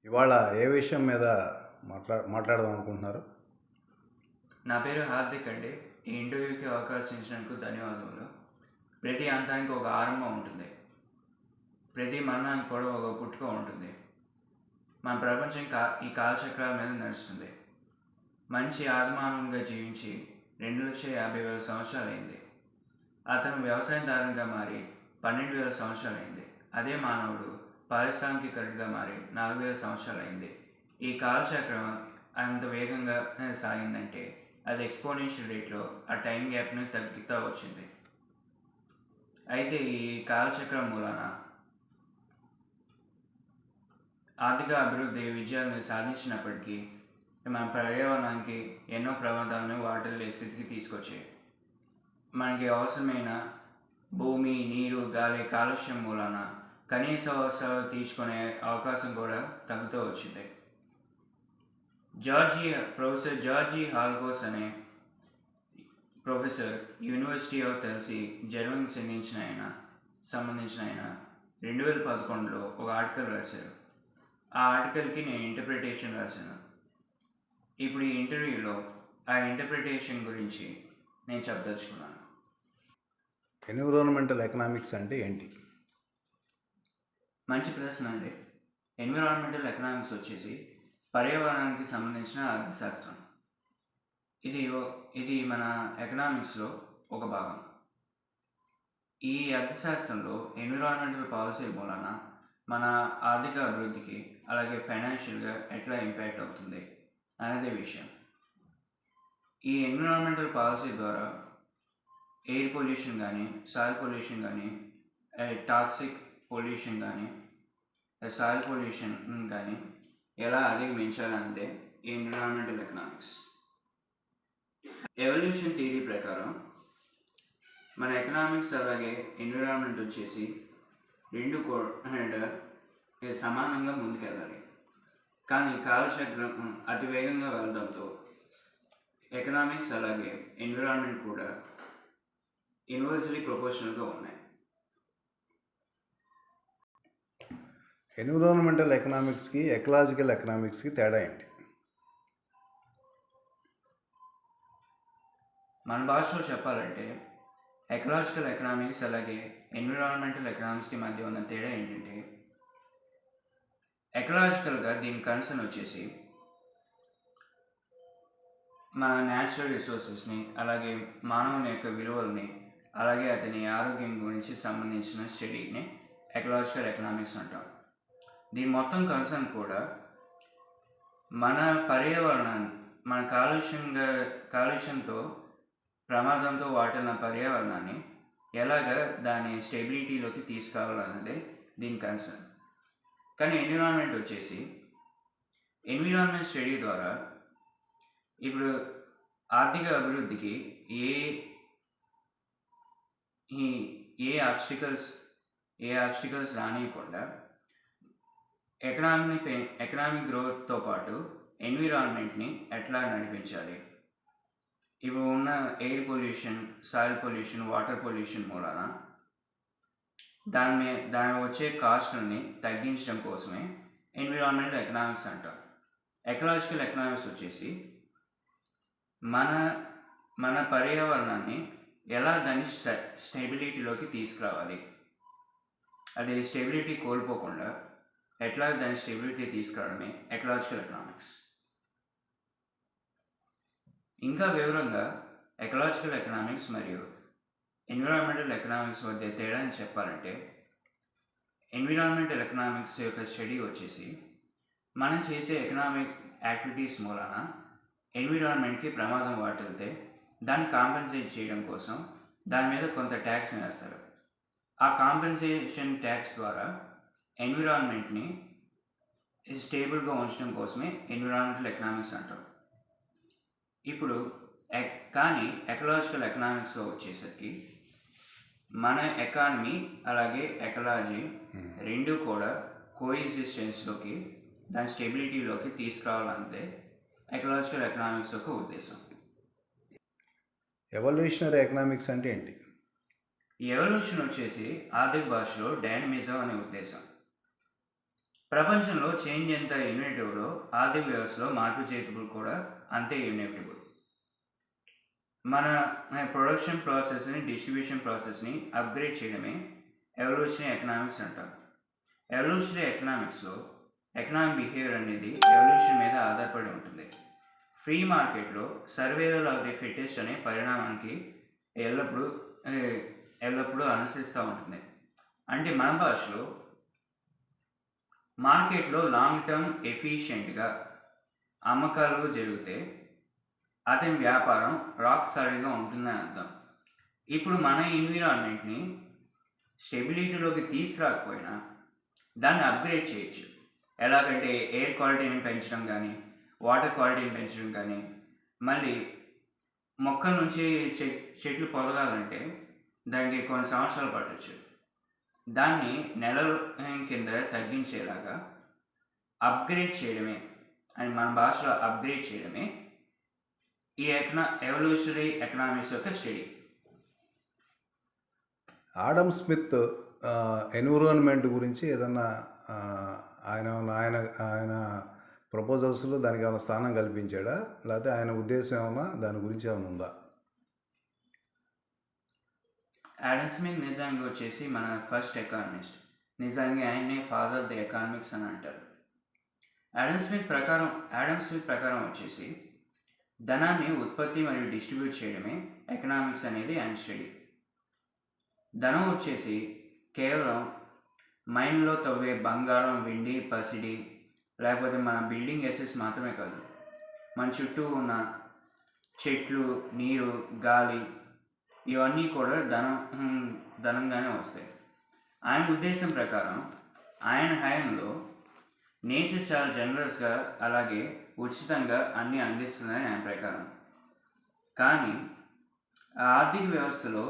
ఇవాళ ఏ విషయం మీద మాట్లాడదాం అనుకుంటున్నారు? నా పేరు హార్దిక్ అండి. ఈ ఇంటర్వ్యూకి అవకాశం ఇచ్చినందుకు ధన్యవాదములు. ప్రతి అంతానికి ఒక ఆరంభం ఉంటుంది. ప్రతి మరణానికి కూడా ఒక పుట్టుక ఉంటుంది. మన ప్రపంచం ఈ కాలచక్రాల మీద నడుస్తుంది. మంచి ఆదిమానవునిగా జీవించి 2,50,000 సంవత్సరాలైంది. అతను వ్యవసాయదారునిగా మారి 12,000 సంవత్సరాలైంది. అదే మానవుడు పారిశ్రామికీకరణగా మారి 4,000 సంవత్సరాలైంది. ఈ కాలచక్రం అంత వేగంగా సాగిందంటే అది ఎక్స్పోనెన్షియల్ రేట్లో ఆ టైం గ్యాప్ని తగ్గుతూ వచ్చింది. అయితే ఈ కాలచక్రం మూలాన ఆర్థిక అభివృద్ధి విజయాలను సాధించినప్పటికీ మన పర్యావరణానికి ఎన్నో ప్రమాదాలను వాటిల్లే స్థితికి తీసుకొచ్చాయి. మనకి అవసరమైన భూమి, నీరు, గాలి కాలుష్యం మూలాన కనీస అవసరాలు తీసుకునే అవకాశం కూడా తగ్గుతూ వచ్చింది. ప్రొఫెసర్ జార్జీ హాల్కోస్ అనే ప్రొఫెసర్ యూనివర్సిటీ ఆఫ్ టెల్సీ జర్మనీకి సంబంధించిన ఆయన 2011లో ఒక ఆర్టికల్ రాశారు. ఆ ఆర్టికల్కి నేను ఇంటర్ప్రిటేషన్ రాశాను. ఇప్పుడు ఈ ఇంటర్వ్యూలో ఆ ఇంటర్ప్రిటేషన్ గురించి నేను చెప్పదలుచుకున్నాను. ఎన్విరాన్మెంటల్ ఎకనామిక్స్ అంటే ఏంటి? మంచి ప్రశ్న అండి. ఎన్విరాన్మెంటల్ ఎకనామిక్స్ వచ్చేసి పర్యావరణానికి సంబంధించిన అర్థశాస్త్రం. ఇది మన ఎకనామిక్స్లో ఒక భాగం. ఈ అర్థశాస్త్రంలో ఎన్విరాన్మెంటల్ పాలసీ మూలన మన ఆర్థిక అభివృద్ధికి అలాగే ఫైనాన్షియల్గా ఎట్లా ఇంపాక్ట్ అవుతుంది అనేది విషయం. ఈ ఎన్విరాన్మెంటల్ పాలసీ ద్వారా ఎయిర్ పొల్యూషన్ కానీ, సాయిల్ పొల్యూషన్ కానీ, టాక్సిక్ పొల్యూషన్ కానీ, సాయిల్ పొల్యూషన్ కానీ ఎలా అధిగమించాలంటే ఎన్విరాన్మెంటల్ ఎకనామిక్స్. ఎవల్యూషన్ థియరీ ప్రకారం మన ఎకనామిక్స్ అలాగే ఎన్విరాన్మెంట్ వచ్చేసి రెండు సమానంగా ముందుకెళ్ళాలి. కానీ కాలచక్రం అతి వేగంగా వెళ్ళడంతో ఎకనామిక్స్ అలాగే ఎన్విరాన్మెంట్ కూడా ఇన్వర్స్లీ ప్రపోర్షనల్గా ఉన్నాయి. ఎన్విరాన్మెంటల్ ఎకనామిక్స్కి ఎకలాజికల్ ఎకనామిక్స్కి తేడా ఏంటి? మన భాషలో చెప్పాలంటే ఎకలాజికల్ ఎకనామిక్స్ అలాగే ఎన్విరాన్మెంటల్ ఎకనామిక్స్కి మధ్య ఉన్న తేడా ఏంటంటే, ఎకలాజికల్గా దీని కన్సర్న్ వచ్చేసి మన న్యాచురల్ రిసోర్సెస్ని అలాగే మానవుని యొక్క విలువల్ని అలాగే అతని ఆరోగ్యం గురించి సంబంధించిన స్టడీని ఎకలాజికల్ ఎకనామిక్స్ అంటాం. దీని మొత్తం కన్సర్న్ కూడా మన పర్యావరణాన్ని, మన కాలుష్యంతో ప్రమాదంతో వాటిన పర్యావరణాన్ని ఎలాగ దాని స్టెబిలిటీలోకి తీసుకురావాలన్నదే దీని కన్సర్న్. కానీ ఎన్విరాన్మెంట్ వచ్చేసి ఎన్విరాన్మెంట్ స్టడీ ద్వారా ఇప్పుడు ఆర్థిక అభివృద్ధికి ఏ ఆబ్స్టికల్స్ రానియకుండా ఎకనామిక్ గ్రోత్తో పాటు ఎన్విరాన్మెంట్ని ఎట్లా నడిపించాలి, ఇవి ఉన్న air pollution, soil pollution, water pollution మూలాన దాని వచ్చే కాస్ట్ని తగ్గించడం కోసమే ఎన్విరాన్మెంటల్ ఎకనామిక్స్ అంటాం. ఎకలాజికల్ ఎకనామిక్స్ వచ్చేసి మన పర్యావరణాన్ని ఎలా దాని స్టెబిలిటీలోకి తీసుకురావాలి, అది స్టెబిలిటీ కోల్పోకుండా ఎట్లా దాని స్టెబిలిటీ తీసుకురావడమే ఎకలాజికల్ ఎకనామిక్స్. ఇంకా వివరంగా ఎకలాజికల్ ఎకనామిక్స్ మరియు ఎన్విరాన్మెంటల్ ఎకనామిక్స్ మధ్య తేడాని చెప్పాలంటే, ఎన్విరాన్మెంటల్ ఎకనామిక్స్ యొక్క స్టడీ వచ్చేసి మనం చేసే ఎకనామిక్ యాక్టివిటీస్ మూలాన ఎన్విరాన్మెంట్కి ప్రమాదం వాటిల్తే దాన్ని కాంపెన్సేట్ చేయడం కోసం దాని మీద కొంత ట్యాక్స్ వేస్తారు. ఆ కాంపెన్సేషన్ ట్యాక్స్ ద్వారా ఎన్విరాన్మెంట్ని స్టేబుల్గా ఉంచడం కోసమే ఎన్విరాన్మెంటల్ ఎకనామిక్స్ అంటాం. ఇప్పుడు కానీ ఎకలాజికల్ ఎకనామిక్స్లో వచ్చేసరికి మన ఎకానమీ అలాగే ఎకలాజీ రెండు కూడా కోఎగ్జిస్టెన్స్లోకి, దాని స్టెబిలిటీలోకి తీసుకురావాలంటే ఎకలాజికల్ ఎకనామిక్స్ యొక్క ఉద్దేశం. ఎవల్యూషనరీ ఎకనామిక్స్ అంటే ఏంటి? ఎవల్యూషన్ వచ్చేసి ఆర్థిక భాషలో డైనమిజం అనే ఉద్దేశం. ప్రపంచంలో చేంజ్ ఎంత ఇన్వెటివ్లో ఆర్థిక వ్యవస్థలో మార్పు చేర్పులు కూడా అంతే ఇన్వెటిబుల్. మన ప్రొడక్షన్ ప్రాసెస్ని, డిస్ట్రిబ్యూషన్ ప్రాసెస్ని అప్గ్రేడ్ చేయడమే ఎవల్యూషనరీ ఎకనామిక్స్ అంటారు. ఎవల్యూషనరీ ఎకనామిక్స్లో ఎకనామిక్ బిహేవియర్ అనేది ఎవల్యూషన్ మీద ఆధారపడి ఉంటుంది. ఫ్రీ మార్కెట్లో సర్వైవల్ ఆఫ్ ది ఫిట్టెస్ట్ అనే పరిణామానికి ఎల్లప్పుడూ అనుసరిస్తూ ఉంటుంది. అంటే మన భాషలో మార్కెట్లో లాంగ్ టర్మ్ ఎఫిషియెంట్గా అమ్మకాలు జరిగితే అతని వ్యాపారం రాక్ సాలిడ్గా ఉంటుందని అర్థం. ఇప్పుడు మన ఎన్విరాన్మెంట్ని స్టెబిలిటీలోకి తీసుకురాకపోయినా దాన్ని అప్గ్రేడ్ చేయొచ్చు. ఎలాగంటే ఎయిర్ క్వాలిటీని పెంచడం కానీ, వాటర్ క్వాలిటీని పెంచడం కానీ, మళ్ళీ మొక్కల నుంచి చెట్లు పొదగాలంటే దానికి కొన్ని సంవత్సరాలు పట్టచ్చు. దాన్ని నెలల కింద తగ్గించేలాగా అప్గ్రేడ్ చేయడమే, అని మన భాషలో అప్గ్రేడ్ చేయడమే ఈ ఎవల్యూషనరీ ఎకనామిక్స్ యొక్క స్టడీ. ఆడమ్ స్మిత్ ఎన్విరాన్మెంట్ గురించి ఏదన్నా ఆయన ఆయన ఆయన ప్రపోజల్స్లో దానికి ఏమైనా స్థానం కల్పించాడా, లేకపోతే ఆయన ఉద్దేశం ఏమన్నా దాని గురించి ఏమైనా ఉందా? ఆడమ్ స్మిత్ నిజంగా వచ్చేసి మన ఫస్ట్ ఎకానమిస్ట్. నిజంగా ఆయన్నే ఫాదర్ ఆఫ్ ది ఎకానమిక్స్ అని అంటారు. ఆడమ్ స్మిత్ ప్రకారం వచ్చేసి ధనాన్ని ఉత్పత్తి మరియు డిస్ట్రిబ్యూట్ చేయడమే ఎకనామిక్స్ అనేది ఆయన స్టడీ. ధనం వచ్చేసి కేవలం మైన్లో తవ్వే బంగారం, వెండి, పసిడి, లేకపోతే మన బిల్డింగ్ ఎసెట్స్ మాత్రమే కాదు, మన చుట్టూ ఉన్న చెట్లు, నీరు, గాలి, ఇవన్నీ కూడా ధనంగానే వస్తాయి. ఆయన ఉద్దేశం ప్రకారం ఆయన హయాంలో నేచర్ చాలా జనరస్గా, అలాగే ఉచితంగా అన్నీ అందిస్తుందని ఆయన ప్రకారం. కానీ ఆర్థిక వ్యవస్థలో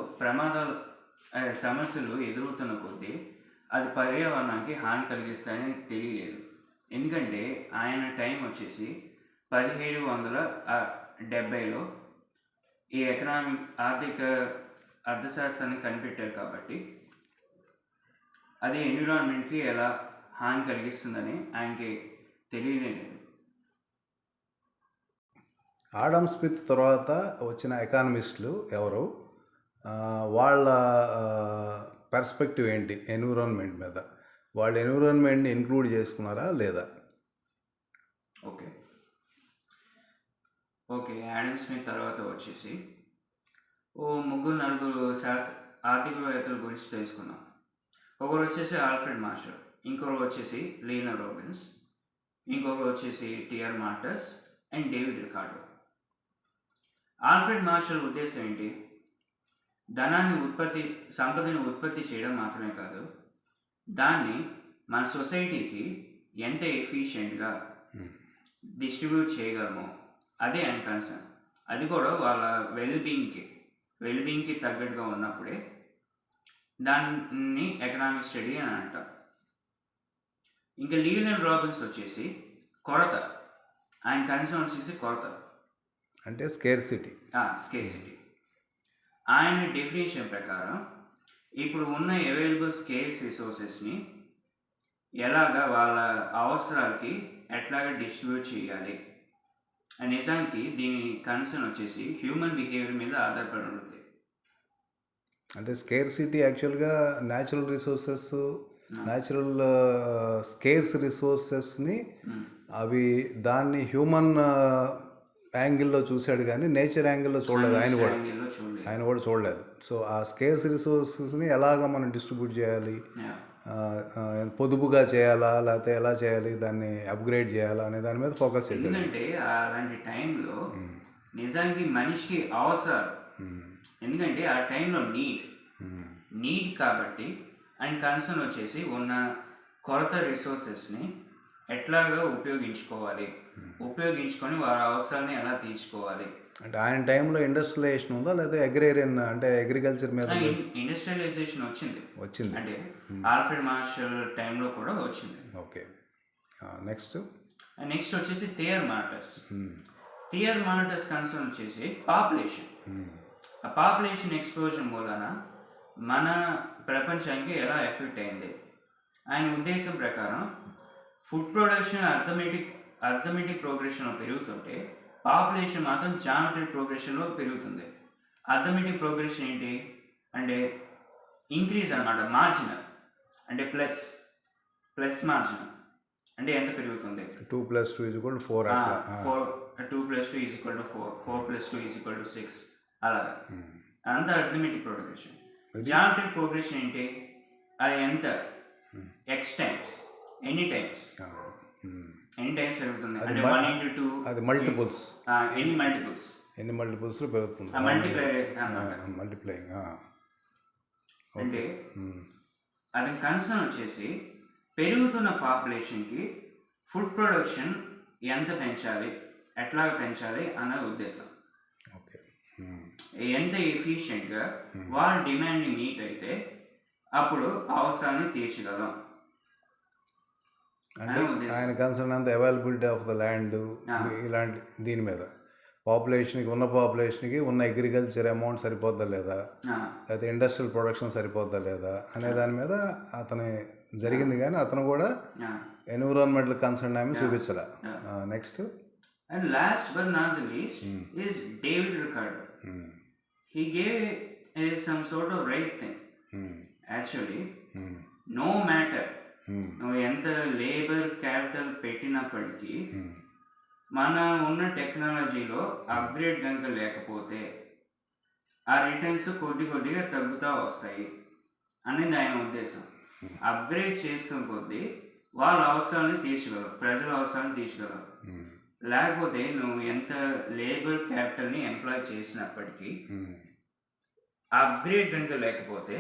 సమస్యలు ఎదురవుతున్న కొద్దీ అది పర్యావరణానికి హాని కలిగిస్తాయని తెలియలేదు. ఎందుకంటే ఆయన టైం వచ్చేసి 1770లో ఈ అర్థశాస్త్రాన్ని కనిపెట్టారు. కాబట్టి అది ఎన్విరాన్మెంట్కి ఎలా హాని కలిగిస్తుందని ఆయనకి తెలియలేదు. ఆడమ్ స్మిత్ తర్వాత వచ్చిన ఎకానమిస్టులు ఎవరు, వాళ్ళ పర్స్పెక్టివ్ ఏంటి ఎన్విరాన్మెంట్ మీద? వాళ్ళు ఎన్విరాన్మెంట్ని ఇంక్లూడ్ చేసుకున్నారా లేదా? ఓకే ఆడమ్ స్మిత్ తర్వాత వచ్చేసి నలుగురు ఆర్థికవేత్తల గురించి తెలుసుకుందాం. ఒకరు వచ్చేసి ఆల్ఫ్రెడ్ మార్షల్, ఇంకొకరు వచ్చేసి లీనర్ రాబిన్స్, ఇంకొకరు వచ్చేసి TR మార్టస్ and David Ricardo. Alfred martial ఉద్దేశం ఏంటి? సంపదని ఉత్పత్తి చేయడం మాత్రమే కాదు, దాన్ని మన సొసైటీకి ఎంత ఎఫిషియెంట్గా డిస్ట్రిబ్యూట్ చేయగలమో అదే ఆయన కన్సర్న్. అది కూడా వాళ్ళ వెల్బీయింగ్కి తగ్గట్టుగా ఉన్నప్పుడే దాన్ని ఎకనామిక్ స్టడీ అని అంటారు. ఇంకా లియోనెల్ రాబిన్స్ వచ్చేసి కొరత, ఆయన కన్సర్న్ వచ్చేసి కొరత అంటే స్కేర్సిటీ. ఆయన డెఫినేషన్ ప్రకారం ఇప్పుడు ఉన్న అవైలబుల్ స్కేర్స్ రిసోర్సెస్ని ఎలాగా వాళ్ళ అవసరాలకి ఎట్లాగా డిస్ట్రిబ్యూట్ చేయాలి. నిజానికి దీని కన్సర్న్ వచ్చేసి హ్యూమన్ బిహేవియర్ మీద ఆధారపడి ఉంటుంది. అంటే స్కేర్సిటీ యాక్చువల్గా న్యాచురల్ రిసోర్సెస్, స్కేర్స్ రిసోర్సెస్ని అవి దాన్ని హ్యూమన్ యాంగిల్లో చూశాడు కానీ నేచర్ యాంగిల్లో చూడలేదు. ఆయన కూడా చూడలేదు. సో ఆ స్కేర్స్ రిసోర్సెస్ని ఎలాగ మనం డిస్ట్రిబ్యూట్ చేయాలి, పొదుపుగా చేయాలా లేకపోతే ఎలా చేయాలి, దాన్ని అప్గ్రేడ్ చేయాలా అనే దాని మీద ఫోకస్ చేయాలి. ఎందుకంటే అలాంటి టైంలో నిజానికి మనిషికి అవసరాలు, ఎందుకంటే ఆ టైంలో నీడ్ కాబట్టి అండ్ కన్సర్న్ వచ్చేసి ఉన్న కొరత రిసోర్సెస్ని ఎట్లాగా ఉపయోగించుకొని వారి అవసరాన్ని ఎలా తీర్చుకోవాలి. అంటే ఆయన టైంలో ఇండస్ట్రియలైజేషన్ ఉందా లేదా అగ్రేరియన్ అంటే అగ్రికల్చర్ మీద? ఇండస్ట్రియలైజేషన్ వచ్చింది అంటే ఆల్ఫ్రెడ్ మార్షల్ టైంలో కూడా వచ్చింది. ఓకే, నెక్స్ట్ వచ్చేసి థియర్ మానిటర్స్ కన్సర్న్ వచ్చేసి పాపులేషన్. ఆ పాపులేషన్ ఎక్స్ప్లోజన్ మూలన మన ప్రపంచానికి ఎలా ఎఫెక్ట్ అయింది. ఆయన ఉద్దేశం ప్రకారం ఫుడ్ ప్రొడక్షన్ అర్థమెటిక్ ప్రోగ్రెషన్లో పెరుగుతుంటే పాపులేషన్ మాత్రం జామెట్రిక్ ప్రోగ్రెషన్లో పెరుగుతుంది. అర్థమెటిక్ ప్రోగ్రెషన్ ఏంటి అంటే ఇంక్రీజ్ అనమాట, మార్జినల్ అంటే ప్లస్ మార్జినల్ అంటే ఎంత పెరుగుతుంది 2 + 2 = 4 అట్లా. 2 + 2 = 4, 4 + 2 = 6 అలాగా. అంత అర్థమెటిక్ ప్రోగ్రెషన్. జామెట్రిక్ ప్రోగ్రెషన్ ఏంటి, అది ఎంత ఎక్స్ టైమ్స్ ఎనీ టైమ్స్ పెరుగుతుంది అంటే 1 × 2 అది మల్టిపుల్స్, ఎన్ని మల్టిపుల్స్లో పెరుగుతుంది. మల్టిప్లైయింగ్ అంటే అది కన్సర్న్ వచ్చేసి పెరుగుతున్న పాపులేషన్కి ఫుడ్ ప్రొడక్షన్ ఎంత పెంచాలి, ఎట్లా పెంచాలి అన్న ఉద్దేశం. ఓకే, ఎంత ఎఫిషియెంట్గా వాళ్ళ డిమాండ్ని మీట్ అయితే అప్పుడు అవసరాన్ని తీర్చగలం. అంటే ఆయన కన్సర్న్ అంత అవైలబిలిటీ ఆఫ్ ద ల్యాండ్ ఇలాంటి దీని మీద ఉన్న పాపులేషన్కి ఉన్న అగ్రికల్చర్ అమౌంట్ సరిపోద్దా లేదా, లేకపోతే ఇండస్ట్రియల్ ప్రొడక్షన్ సరిపోద్దా లేదా అనే దాని మీద అతని జరిగింది. కానీ అతను కూడా ఎన్విరాన్మెంటల్ కన్సర్న్ ఆమె చూపించాల. Next and last but not the least is David Ricardo. He gave some sort of right thing. Actually no matter నువ్వు ఎంత లేబర్ క్యాపిటల్ పెట్టినప్పటికీ మన ఉన్న టెక్నాలజీలో అప్గ్రేడ్ కనుక లేకపోతే ఆ రిటర్న్స్ కొద్దిగా తగ్గుతూ వస్తాయి అనేది ఆయన ఉద్దేశం. అప్గ్రేడ్ చేస్తున్న కొద్దీ వాళ్ళ అవసరాన్ని తీర్చగలవు, ప్రజల అవసరాన్ని తీర్చగలవు. లేకపోతే నువ్వు ఎంత లేబర్ క్యాపిటల్ని ఎంప్లాయ్ చేసినప్పటికీ అప్గ్రేడ్ కనుక లేకపోతే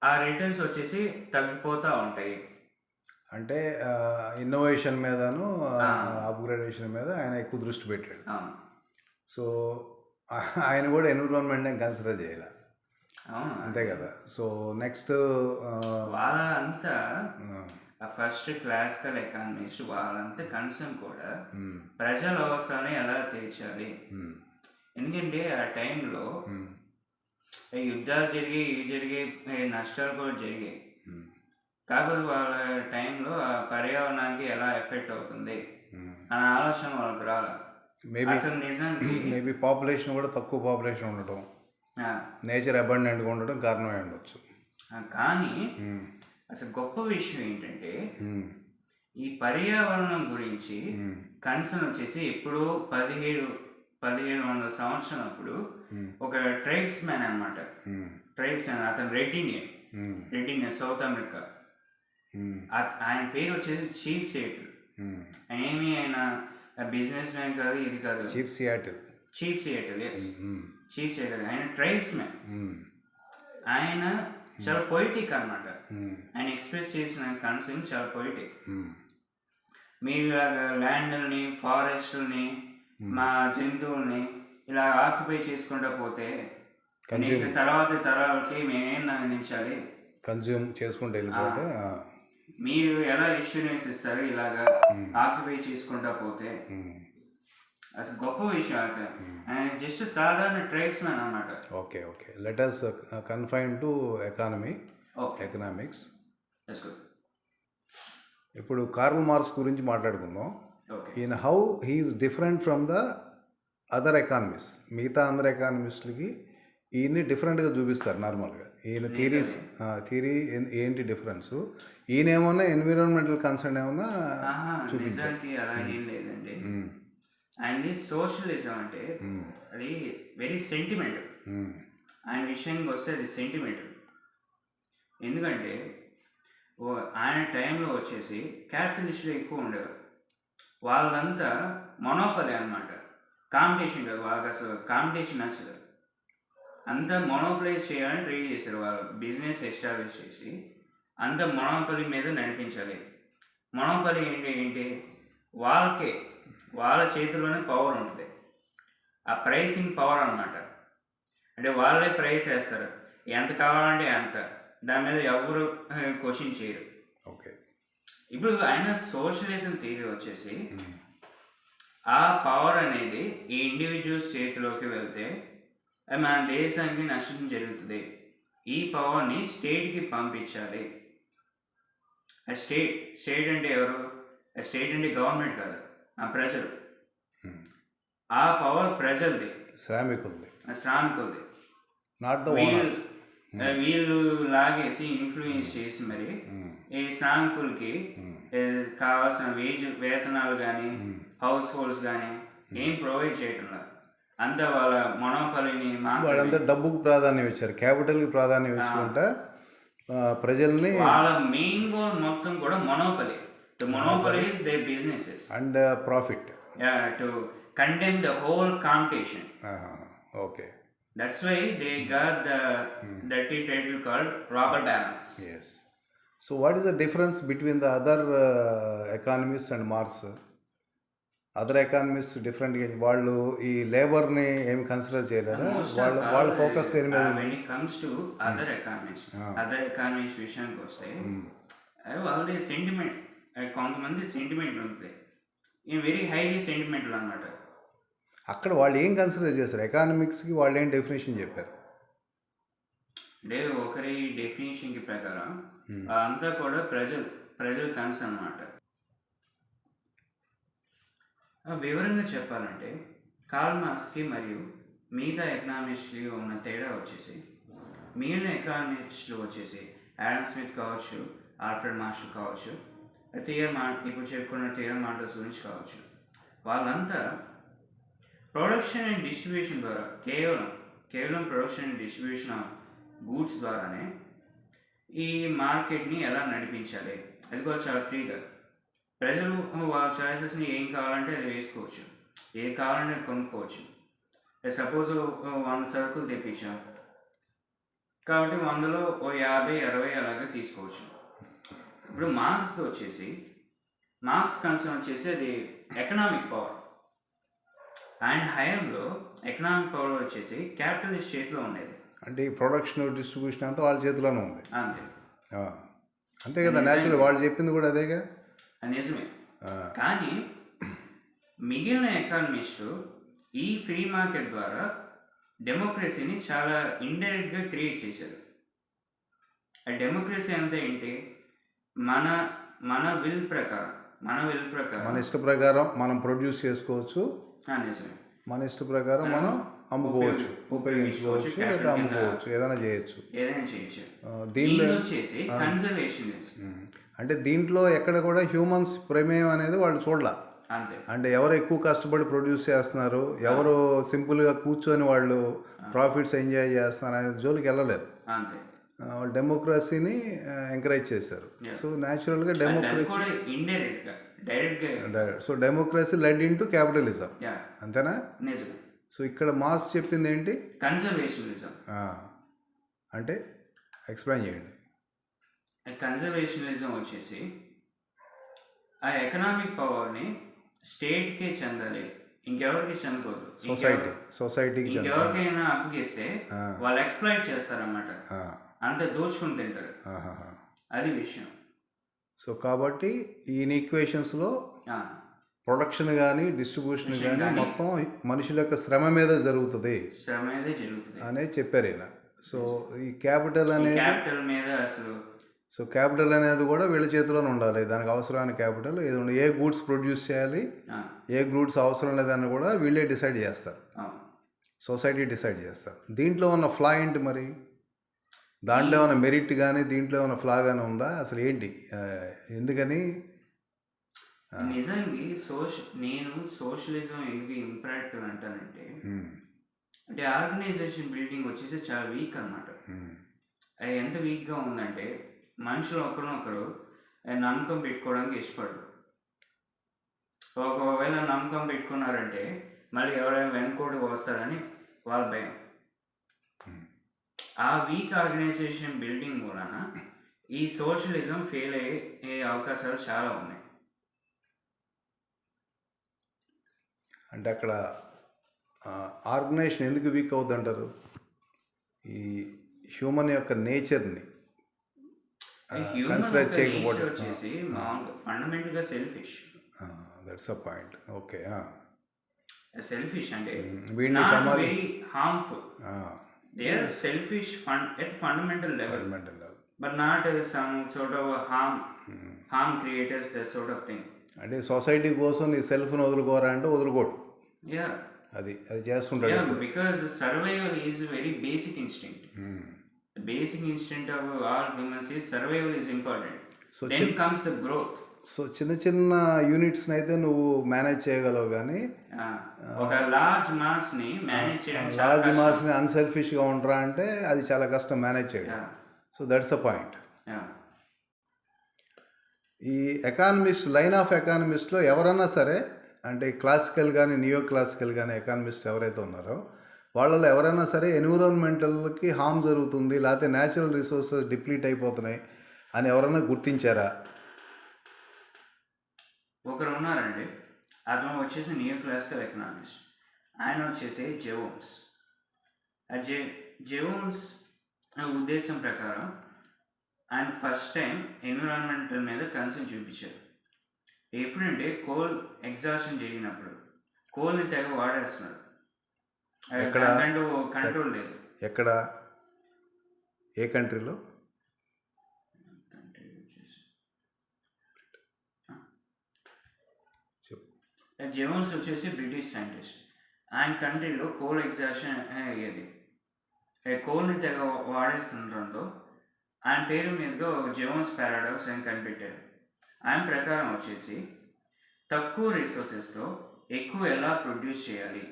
ఆ రిటర్న్స్ వచ్చేసి తగ్గిపోతూ ఉంటాయి. అంటే ఇన్నోవేషన్ మీదను అప్గ్రేడేషన్ మీద ఆయన ఎక్కువ దృష్టి పెట్టాడు. సో ఆయన కూడా ఎన్విరాన్మెంట్ని కన్సిడర్ చేయాలి, అంతే కదా. సో నెక్స్ట్ వాళ్ళంతా ఫస్ట్ క్లాసికల్ ఎకానమిస్ట్ వాళ్ళంతా కన్సర్న్ కూడా ప్రజల అవసరాన్ని ఎలా తీర్చాలి. ఎందుకంటే ఆ టైంలో యుద్ధాలు జరిగాయి, నష్టాలు కూడా జరిగాయి. కాకపోతే వాళ్ళ టైంలో ఆ పర్యావరణానికి ఎలా ఎఫెక్ట్ అవుతుంది అనే ఆలోచన వాళ్ళకి రాలే. అసలు నిజానికి మేబీ పాపులేషన్ కూడా తక్కువ పాపులేషన్ ఉండటం, నేచర్ అబండెంట్గా ఉండటం కారణమై ఉండొచ్చు. కానీ అసలు గొప్ప విషయం ఏంటంటే ఈ పర్యావరణం గురించి కన్సర్న్ వచ్చేసి ఎప్పుడో 1700 సంవత్సరం అప్పుడు ఒక ట్రైబ్స్ మ్యాన్ అనమాట. ట్రైబ్స్ మ్యాన్, అతను రెడ్ ఇండియన్ సౌత్ అమెరికా. ఆయన పేరు వచ్చేసి చీఫ్ సియాటిల్. ఆయన బిజినెస్ మ్యాన్ కాదు, ఇది కాదు, chief Seattle. Yes, chief Seattle. ఆయన ట్రైబ్స్ మ్యాన్. ఆయన చాలా పొయిటిక్ అనమాట. ఆయన ఎక్స్ప్రెస్ చేసిన కన్సెప్ట్ చాలా పొయిటిక్. మీరు ల్యాండ్ని, ఫారెస్ట్ని, మా జంతువుల్ని ఇలా ఆక్యుపై చేసుకుంటూ పోతే తర్వాత తరాలకి మేమేం అందించాలి, కన్జ్యూమ్ చేసుకుంటూ వెళ్ళిపోతే మీరు ఎలా ఇష్యూనెన్స్ ఇస్తారు ఇలాగా ఆక్యుపై చేసుకుంటా పోతే. అసలు గొప్ప విషయం అయితే ఆయన జస్ట్ సాధారణ ట్రైబ్స్ మ్యాన్ అన్నమాట. Okay, let us confine to economics. ఇప్పుడు కార్ల్ మార్క్స్ గురించి మాట్లాడుకుందాం. ఈయన how he's different from the other economist. మిగతా అందరు ఎకానమిస్టులకి ఈయన్ని డిఫరెంట్గా చూపిస్తారు నార్మల్గా. ఈయన థియరీ ఏంటి డిఫరెన్స్, ఈయన ఏమన్నా ఎన్విరాన్మెంటల్ కన్సర్న్ ఏమన్నా చూపించారు. అలా ఏం లేదండి. ఆయనది సోషలిజం అంటే అది వెరీ సెంటిమెంటల్. ఆయన విషయానికి వస్తే అది సెంటిమెంటల్. ఎందుకంటే ఆయన టైంలో వచ్చేసి క్యాపిటలిస్టులు ఎక్కువ ఉండేవారు. వాళ్ళంతా మొనోపలి అనమాట, కాంపిటీషన్ కాదు. వాళ్ళకి అసలు కాంపిటీషన్ నచ్చదు. అంతా మొనోపలైజ్ చేయాలని ట్రై చేశారు. వాళ్ళు బిజినెస్ ఎస్టాబ్లిష్ చేసి అంత మొనోపలి మీద నడిపించాలి. మొనోపలి ఏంటి వాళ్ళ చేతిలోనే పవర్ ఉంటుంది. ఆ ప్రైసింగ్ పవర్ అనమాట. అంటే వాళ్ళే ప్రైస్ వేస్తారు, ఎంత కావాలంటే అంత. దాని మీద ఎవరు క్వశ్చన్ చేయరు. ఓకే, ఇప్పుడు ఆయన సోషలిజం థియరీ వచ్చేసి ఆ పవర్ అనేది ఈ ఇండివిజువల్స్ చేతిలోకి వెళ్తే మన దేశానికి నష్టం జరుగుతుంది. ఈ పవర్ని స్టేట్కి పంపించాలి. స్టేట్ అంటే ఎవరు? స్టేట్ అంటే గవర్నమెంట్ కాదు, ఆ ప్రజలు. ఆ పవర్ ప్రజలది, శ్రామికులది, శ్రామికులది. Not the owners. వీళ్ళు లాగేసి ఇన్ఫ్లుయెన్స్ చేసి మరి ఈ శ్రామికులకి కావాల్సిన వేతనాలు కానీ హౌస్ హోల్డ్స్ కానీ ఏం ప్రొవైడ్ చేయటం లేదు. అంతా వాళ్ళ మొనోపలిని వాళ్ళంతా డబ్బుకు ప్రాధాన్యం ఇచ్చారు, క్యాపిటల్కి ప్రాధాన్యం ఇచ్చుకుంటా ప్రజల్ని. వాళ్ళ మెయిన్ గోల్ మొత్తం కూడా monopoly. To monopolise their businesses and profit. To condemn the whole competition. Okay. That's why they got the dirty title called robber barons. Yes. So what is the difference between the other economists and Marx? Other economist డిఫరెంట్గా వాళ్ళు ఈ లేబర్ని ఏమి consider చేయలేదా? వాళ్ళ focus దేని మీద? when it comes to other economists విషయానికి వస్తే వాళ్ళది సెంటిమెంట్, కొంతమంది సెంటిమెంట్ ఉంటుంది, వెరీ హైలీ సెంటిమెంటల్ అనమాట. అక్కడ వాళ్ళు ఏం కన్సిడర్ చేశారు? ఎకానమిక్స్కి వాళ్ళు ఏం డెఫినేషన్ చెప్పారు అంటే ఒకరి డెఫినేషన్కి ప్రకారం అంతా కూడా ప్రజలు కన్సర్న్ అనమాట. వివరంగా చెప్పాలంటే కార్ల్ మార్క్స్కి మరియు మిగతా ఎకనామిస్ట్కి ఉన్న తేడా వచ్చేసి, మిగిలిన ఎకనామిస్టులు వచ్చేసి యాడమ్ స్మిత్ కావచ్చు, ఆల్ఫ్రెడ్ మాస్టర్ కావచ్చు, ఇప్పుడు చెప్పుకున్న థియర్ మార్టల్స్ గురించి కావచ్చు, వాళ్ళంతా ప్రొడక్షన్ అండ్ డిస్ట్రిబ్యూషన్ ద్వారా కేవలం production and distribution of goods ద్వారానే ఈ మార్కెట్ని ఎలా నడిపించాలి, అది కూడా చాలా ఫ్రీగా ప్రజలు వాళ్ళ చాయిసెస్ని ఏం కావాలంటే అది వేసుకోవచ్చు, ఏం కావాలంటే కొనుక్కోవచ్చు. సపోజ్ 100 సరుకులు తెప్పించాం కాబట్టి 100లో 50-60 అలాగే తీసుకోవచ్చు. ఇప్పుడు మార్క్స్ కన్సర్న్ వచ్చేసి అది ఎకనామిక్ పవర్. ఆయన హయాంలో ఎకనామిక్ పవర్ వచ్చేసి క్యాపిటలిస్ట్ చేతిలో ఉండేది. అంటే ఈ ప్రొడక్షన్ డిస్ట్రిబ్యూషన్ అంతా వాళ్ళ చేతిలోనే ఉంది. అంతే కదా, న్యాచురల్ వాళ్ళు చెప్పింది కూడా అదేగా. నిజమే. కానీ మిగిలిన ఎకానమిస్టులు ఈ ఫ్రీ మార్కెట్ ద్వారా డెమోక్రసీని చాలా ఇండైరెక్ట్గా క్రియేట్ చేశారు. ఆ డెమోక్రసీ అంతా ఏంటి, మన విల్ ప్రకారం మన ఇష్ట ప్రకారం మనం ప్రొడ్యూస్ చేసుకోవచ్చు, నిజమే, మన ఇష్ట ప్రకారం మనం అమ్ముకోవచ్చు, ఉపయోగించుకోవచ్చు, లేదా అమ్ముకోవచ్చు, ఏదైనా చేయొచ్చు. దీనిలో వచ్చేసి కన్జర్వేషనిజం అంటే దీంట్లో ఎక్కడ కూడా హ్యూమన్స్ ప్రమేయం అనేది వాళ్ళు చూడాల. అంతే. అంటే ఎవరు ఎక్కువ కష్టపడి ప్రొడ్యూస్ చేస్తున్నారు, ఎవరు సింపుల్గా కూర్చొని వాళ్ళు ప్రాఫిట్స్ ఎంజాయ్ చేస్తున్నారు అనే జోలికి వెళ్ళలేదు. అంతే. వాళ్ళు డెమోక్రసీని ఎంకరేజ్ చేశారు. సో న్యాచురల్గా democracy so democracy led in to capitalism. అంతేనా? నిజమే. సో ఇక్కడ మార్క్స్ చెప్పింది ఏంటి? కన్జర్వేషనిజం. అంటే ఎక్స్ప్లెయిన్ చేయండి. కన్జర్వేషనిజం వచ్చేసి ఆ ఎకనామిక్ పవర్ని స్టేట్కే చెందాలి, ఇంకెవరికి చెందకూడదు. సొసైటీకి ఇంకెవరికైనా అప్పగిస్తే వాళ్ళు ఎక్స్ప్లాయిట్ చేస్తారన్నమాట, అంత దోచుకుని తింటారు. అది విషయం. సో కాబట్టి ఈ ఈక్వేషన్స్లో ప్రొడక్షన్ కానీ డిస్ట్రిబ్యూషన్ కానీ మొత్తం మనుషుల యొక్క శ్రమ మీద జరుగుతుంది అనేది చెప్పారు ఈయన. సో ఈ క్యాపిటల్ మీద అసలు సో క్యాపిటల్ అనేది కూడా వీళ్ళ చేతిలోనే ఉండాలి. దానికి అవసరమైన క్యాపిటల్ ఏది ఉండాలి, ఏ గూడ్స్ ప్రొడ్యూస్ చేయాలి, ఏ గూడ్స్ అవసరం లేదని కూడా వీళ్ళే డిసైడ్ చేస్తారు, సొసైటీ డిసైడ్ చేస్తారు. దీంట్లో ఉన్న ఫ్లా ఏంటి మరి? దాంట్లో ఏమైనా మెరిట్ కానీ దీంట్లో ఏమైనా ఫ్లా కానీ ఉందా? అసలు ఏంటి, ఎందుకని? నిజంగా నేను సోషలిజం ఎందుకు ఇంప్రాక్టికల్ అంటానంటే, అంటే ఆర్గనైజేషన్ బిల్డింగ్ వచ్చేసి చాలా వీక్ అనమాట. అది ఎంత వీక్గా ఉందంటే మనుషులు ఒకరినొకరు నమ్మకం పెట్టుకోవడానికి ఇష్టపడరు. ఒకవేళ నమ్మకం పెట్టుకున్నారంటే మళ్ళీ ఎవరైనా వెనుకోడి వస్తారని వాళ్ళ భయం. ఆ వీక్ ఆర్గనైజేషన్ బిల్డింగ్ వలన ఈ సోషలిజం ఫెయిల్ అయ్యే అవకాశాలు చాలా ఉన్నాయి. అంటే అక్కడ ఆర్గనైజేషన్ ఎందుకు వీక్ అవుతుంది అంటారు? ఈ హ్యూమన్ యొక్క నేచర్ని కన్సిడర్ చేయకపోవడం వచ్చేసి ఫండమెంటల్గా selfish. That's a point. Okay. Selfish అంటే very harmful. They are selfish at fundamental level, but not some sort of harm creators, that sort of thing. అంటే సొసైటీ కోసం నీ సెల్ఫ్ని వదులుకోరా అంటే వదులుకోడు. యా అది చేస్తుంటాడు. Yeah because survival is very basic instinct. Basic instinct of all humans is survival is important. Then comes the growth. So చిన్న చిన్న యూనిట్స్ని అయితే నువ్వు మేనేజ్ చేయగలవు, కానీ ఒక లార్జ్ మాస్ని మేనేజ్ చేయడం లార్జ్ మాస్ని అన్సెల్ఫిష్గా ఉండరా అంటే అది చాలా కష్టం మేనేజ్ చేయడం. So that's a point. ఈ ఎకానమిస్ట్, లైన్ ఆఫ్ ఎకానమిస్ట్లో ఎవరన్నా సరే, అంటే క్లాసికల్ కానీ నియో క్లాసికల్ కానీ ఎకానమిస్ట్ ఎవరైతే ఉన్నారో వాళ్ళలో ఎవరైనా సరే ఎన్విరాన్మెంటల్కి హామ్ జరుగుతుంది, లేకపోతే న్యాచురల్ రిసోర్సెస్ డిప్లీట్ అయిపోతున్నాయి అని ఎవరైనా గుర్తించారా? ఒకరు ఉన్నారండి, అతను వచ్చేసి నియో క్లాసికల్ ఎకనామిస్ట్. ఆయన వచ్చేసి జెవోన్స్. ఆ జెవోన్స్ ఉద్దేశం ప్రకారం ఆయన ఫస్ట్ టైం ఎన్విరాన్మెంటల్ మీద కన్సర్న్ చూపించారు. ఎప్పుడంటే కోల్ ఎగ్జాషన్ జరిగినప్పుడు కోల్ని తెగ వాడేస్తున్నారు, కంట్రోల్ లేదు. ఎక్కడ, ఏ కంట్రీలో? జెవోన్స్ వచ్చేసి బ్రిటిష్ సైంటిస్ట్. ఆయన కంట్రీలో కోల్ ఎగ్జాషన్ అయ్యేది. కోల్ని తెగ వాడేస్తుండటంతో ఆయన పేరు మీదుగా జెవోన్స్ పారాడాక్స్ అని కనిపెట్టారు. ఆయన ప్రకారం వచ్చేసి తక్కువ రిసోర్సెస్తో ఎక్కువ ఎలా ప్రొడ్యూస్ చేయాలి,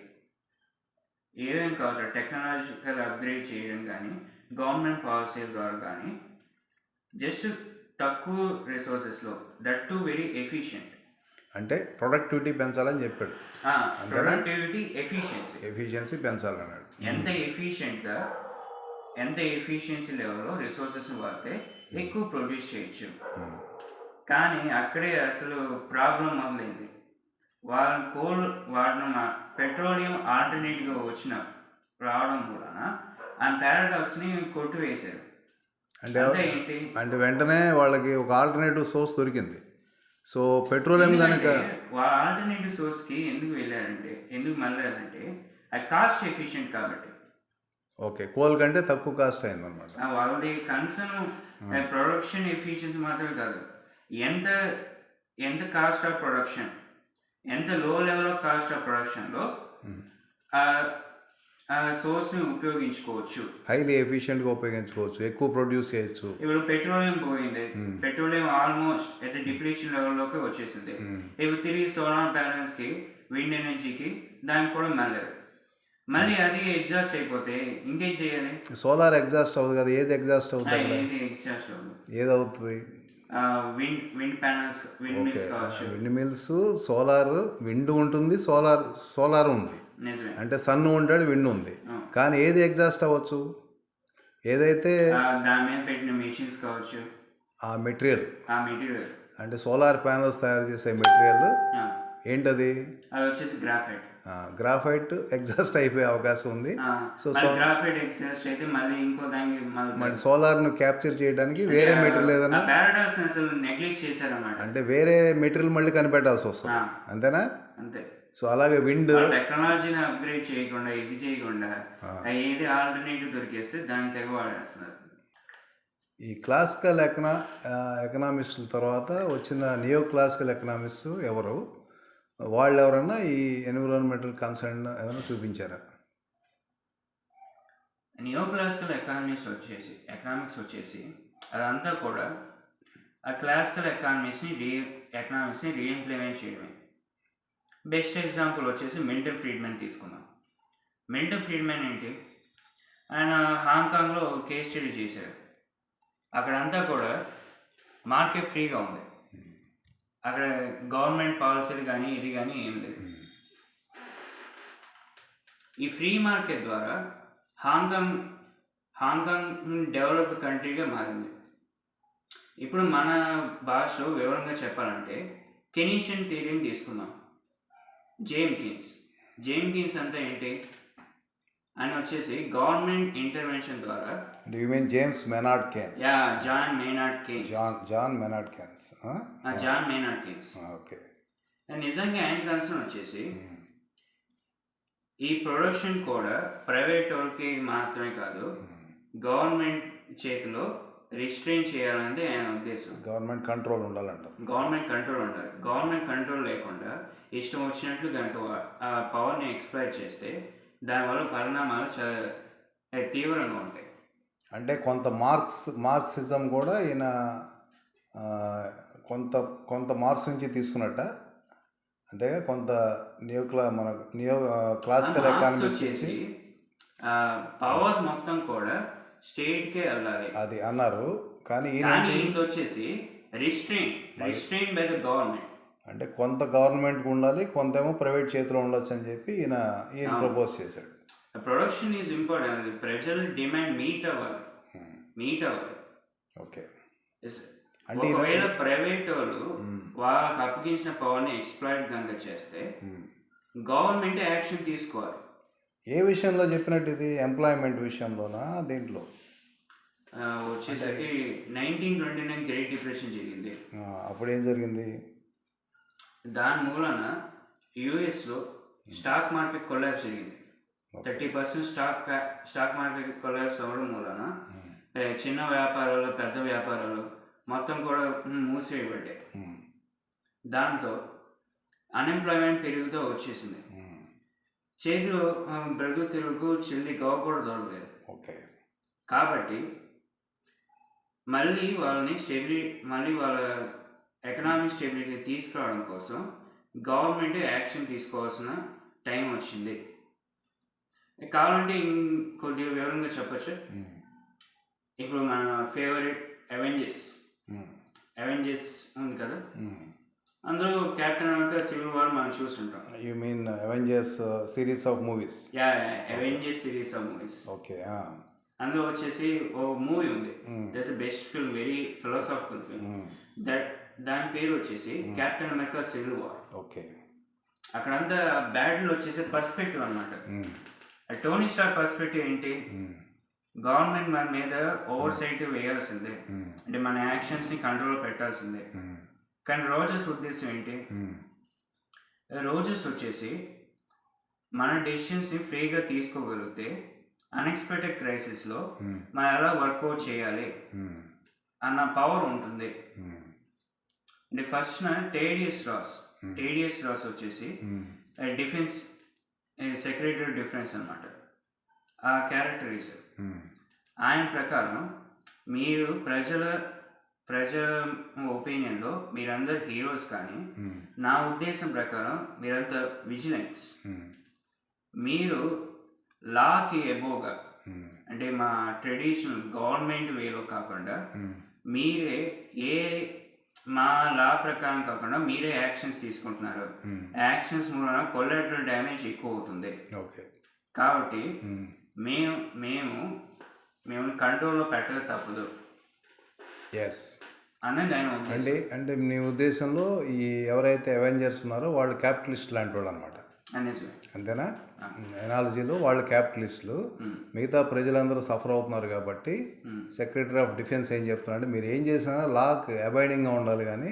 ఏమేమి కావచ్చు టెక్నాలజికల్ అప్గ్రేడ్ చేయడం కానీ గవర్నమెంట్ పాలసీల ద్వారా కానీ జస్ట్ తక్కువ రిసోర్సెస్లో, దట్ టు వెరీ ఎఫిషియెంట్. అంటే ప్రొడక్టివిటీ పెంచాలని చెప్పాడు. ప్రొడక్టివిటీ ఎఫిషియన్సీ పెంచాలన్నాడు. ఎంత ఎఫిషియన్సీ లెవెల్లో రిసోర్సెస్ వాడితే ఎక్కువ ప్రొడ్యూస్ చేయొచ్చు. కానీ అక్కడే అసలు ప్రాబ్లం మొదలైంది. వాళ్ళ కోల్ వాడడం, పెట్రోలియం ఆల్టర్నేట్గా రావడం వలన ఆ పారాడాక్స్ని కొట్టివేశారు. అంటే వెంటనే వాళ్ళకి ఒక ఆల్టర్నేటివ్ సోర్స్ దొరికింది. సో పెట్రోలియం కనుక ఆల్టర్నేటివ్ సోర్స్కి ఎందుకు వెళ్ళారంటే అది కాస్ట్ ఎఫిషియెంట్ కాబట్టి. ఓకే, కోల్ కంటే తక్కువ కాస్ట్ అయింది అనమాట. వాళ్ళది కన్సర్న్ ప్రొడక్షన్ ఎఫిషియన్సీ మాత్రమే కాదు, ఎంత కాస్ట్ ఆఫ్ ప్రొడక్షన్, ఎంత లో లెవెల్ ఆఫ్ కాస్ట్ ఆఫ్ ప్రొడక్షన్లో సోర్స్ని ఉపయోగించుకోవచ్చు, హైలీ ఎఫిషియెంట్గా ఉపయోగించుకోవచ్చు, ఎక్కువ ప్రొడ్యూస్ చేయొచ్చు. ఇప్పుడు పెట్రోలియం పోయింది, పెట్రోలియం ఆల్మోస్ట్ ఎట్ డిప్లీషన్ లెవెల్లోకి వచ్చేసింది. ఇప్పుడు తిరిగి సోలార్ ప్యానల్స్కి, విండ్ ఎనర్జీకి దానికి కూడా మళ్ళీ అది ఎగ్జాస్ట్ అయిపోతే ఇంకేం చేయాలి? సోలార్ ఎగ్జాస్ట్ అవుతుంది కదా, ఏది ఎగ్జాస్ట్ అవుతుంది? ఏదవుతుంది? విండ్ ప్యానల్స్, విండ్ మిల్స్ కావచ్చు. విండ్ మిల్స్, సోలార్, విండ్ ఉంటుంది, సోలార్ ఉంది. అంటే సన్ ఉంటాడు, విండ్ ఉంది. కానీ ఏది ఎగ్జాస్ట్ అవ్వచ్చు? ఏదైతే దాని మీద పెట్టిన మెషిన్స్ కావచ్చు, ఆ మెటీరియల్. అంటే సోలార్ ప్యానల్స్ తయారు చేసే మెటీరియల్ ఏంటది? అది వచ్చేసి గ్రాఫైట్ ఎగ్జాస్ట్ అయిపోయే అవకాశం ఉంది. సో గ్రాఫైట్ ఎగ్జాస్ట్ అయితే మళ్ళీ ఇంకో దానికి మళ్ళీ సోలార్ను క్యాప్చర్ చేయడానికి వేరే మెటీరియల్ ఏదైనా పారాడాక్స్ అసలు నెగ్లెక్ట్ చేశారన్నమాట. అంటే వేరే మెటీరియల్ మళ్ళీ కనిపెట్టాల్సి వస్తుంది, అంతేనా? అంతే. సో అలాగే విండ్ టెక్నాలజీని అప్గ్రేడ్ చేయకుండా, ఇది చేయకుండా ఏది ఆల్టర్నేటివ్ దొరికేస్తే దాన్ని తెగ వాడేస్తున్నారు. ఈ క్లాసికల్ ఎకనామిస్టుల తర్వాత వచ్చిన నియో క్లాసికల్ ఎకనామిస్ట్ ఎవరు? వాళ్ళు ఎవరన్నా ఈ ఎన్విరాన్మెంటల్ కన్సర్న్ ఏమైనా చూపించారా? నియో క్లాసికల్ ఎకనామిక్స్ వచ్చేసి అదంతా కూడా ఆ క్లాసికల్ ఎకనామిక్స్ని రీఇంప్లిమెంట్ చేయడమే. బెస్ట్ ఎగ్జాంపుల్ వచ్చేసి మిల్టన్ ఫ్రీడ్మెన్ తీసుకుందాం. మిల్టన్ ఫ్రీడ్మెన్ ఏంటి, ఆయన హాంకాంగ్లో కేస్ స్టడీ చేశారు. అక్కడంతా కూడా మార్కెట్ ఫ్రీగా ఉంది, అక్కడ గవర్నమెంట్ పాలసీలు కానీ ఇది కానీ ఏం లేదు. ఈ ఫ్రీ మార్కెట్ ద్వారా హాంకాంగ్ డెవలప్డ్ కంట్రీగా మారింది. ఇప్పుడు మన భాషలో వివరంగా చెప్పాలంటే కెనీషియన్ థియరీని తీసుకుందాం. జేమ్ కీన్స్ అంతా ఏంటి, ఆయన వచ్చేసి గవర్నమెంట్ ఇంటర్వెన్షన్ ద్వారా. You mean James Maynard Keynes? John Maynard Keynes. Okay. నిజంగా ఆయన కన్సర్న్ వచ్చేసి ఈ ప్రొడక్షన్ కూడా ప్రైవేట్ వాళ్ళకి మాత్రమే కాదు, గవర్నమెంట్ చేతిలో రిస్ట్రెయిన్ చేయాలనేది ఆయన ఉద్దేశం. గవర్నమెంట్ కంట్రోల్ ఉండాలంట. గవర్నమెంట్ కంట్రోల్ ఉండాలి. గవర్నమెంట్ కంట్రోల్ లేకుండా ఇష్టం వచ్చినట్లు కనుక ఆ పవర్ని ఎక్స్‌ప్లాయిట్ చేస్తే దానివల్ల పరిణామాలు తీవ్రంగా ఉంటాయి. అంటే కొంత మార్క్సిజం కూడా ఈయన కొంత మార్క్స్ నుంచి తీసుకున్నట్ట, అంతేగా కొంత క్లాసికల్ మార్క్స్ ఎకానమిక్స్ వచ్చేసి పవర్ మొత్తం కూడా స్టేట్కే వెళ్ళాలి అది అన్నారు. కానీ ఇది వచ్చేసి రిస్ట్రెయిన్ బై ద గవర్నమెంట్. అంటే కొంత గవర్నమెంట్కి ఉండాలి, కొంత ఏమో ప్రైవేట్ చేతిలో ఉండొచ్చు అని చెప్పి ఈయన ప్రపోజ్ చేశాడు. Production is important. ప్రజల డిమాండ్ మీట్ అవ్వాలి. ఓకే. అంటే ఒకవేళ ప్రైవేట్ వాళ్ళు వాళ్ళకి అప్పగించిన పవర్ని ఎక్స్‌ప్లాయిట్ కనుక చేస్తే గవర్నమెంట్ యాక్షన్ తీసుకోవాలి. ఏ విషయంలో చెప్పినట్టు ఇది? ఎంప్లాయ్మెంట్ విషయంలోనా దేంట్లో? వచ్చేసరికి 1929 గ్రేట్ డిప్రెషన్ జరిగింది. అప్పుడు ఏం జరిగింది? దాని మూలన యుఎస్లో స్టాక్ మార్కెట్ కొలాప్స్ జరిగింది. 30% స్టాక్ మార్కెట్ కొలాప్స్ అవ్వడం మూలన చిన్న వ్యాపారాలు, పెద్ద వ్యాపారాలు మొత్తం కూడా మూసివేయబడ్డాయి. దాంతో అన్ఎంప్లాయ్మెంట్ పెరుగుతూ వచ్చేసింది. చేతిలో బ్రతుకు చెల్లి గవ కూడా దొరకలేదు. కాబట్టి మళ్ళీ వాళ్ళ ఎకనామిక్ స్టెబిలిటీ తీసుకురావడం కోసం గవర్నమెంట్ యాక్షన్ తీసుకోవాల్సిన టైం వచ్చింది. కావాలంటే కొద్దిగా వివరంగా చెప్పచ్చు. ఇప్పుడు మన ఫేవరెట్ అవెంజర్స్ ఉంది కదా, అందులో కెప్టెన్ అమెరికా సివిల్ వార్ మనం చూస్తుంటాం. You mean Avengers series of movies? Avengers series of movies. Okay. అందులో వచ్చేసి ఓ మూవీ ఉంది, that's the best film, very philosophical film. దాని పేరు వచ్చేసి captain America civil war. Okay. అక్కడంతా బ్యాటిల్ వచ్చేసి పర్స్పెక్టివ్ అనమాట. టోనీ స్టార్ పర్స్పెక్టివ్ ఏంటి? గవర్నమెంట్ మన మీద ఓవర్ సైట్ వేయాల్సిందే, అంటే మన యాక్షన్స్ని కంట్రోల్లో పెట్టాల్సిందే. కానీ రోజర్స్ ఉద్దేశం ఏంటి? రోజర్స్ వచ్చేసి మన డెసిషన్స్ని ఫ్రీగా తీసుకోగలిగితే అన్ఎక్స్పెక్టెడ్ క్రైసిస్లో మనం ఎలా వర్కౌట్ చేయాలి అన్న పవర్ ఉంటుంది. అంటే ఫస్ట్ టేడియస్ రాస్ వచ్చేసి డిఫెన్స్ సెక్రటరీ డిఫెన్స్ అనమాట. ఆ క్యారెక్టరీస్ ఆయన ప్రకారం మీరు ప్రజల ఒపీనియన్లో మీరందరు హీరోస్, కానీ నా ఉద్దేశం ప్రకారం మీరంతా విజిలెంట్స్. మీరు లాకి ఎబోగా, అంటే మా ట్రెడిషనల్ గవర్నమెంట్ వేలో కాకుండా మీరే మా లా ప్రకారం కాకుండా మీరే యాక్షన్స్ తీసుకుంటున్నారు. యాక్షన్స్ మూలన కొలాటరల్ డ్యామేజ్ ఎక్కువ అవుతుంది. కాబట్టి మేము కంట్రోల్లో పెట్టక తప్పదు అన్నది ఆయన ఉద్దేశం. అంటే మీ ఉద్దేశంలో ఈ ఎవరైతే అవెంజర్స్ ఉన్నారో వాళ్ళు క్యాపిటలిస్ట్ లాంటి వాళ్ళు అనమాట, అంతేనా? ఎనాలజీలో వాళ్ళు క్యాపిటలిస్టులు, మిగతా ప్రజలందరూ సఫర్ అవుతున్నారు. కాబట్టి సెక్రటరీ ఆఫ్ డిఫెన్స్ ఏం చెప్తున్నారంటే మీరు ఏం చేసినా లాకి అబైడింగ్గా ఉండాలి, కానీ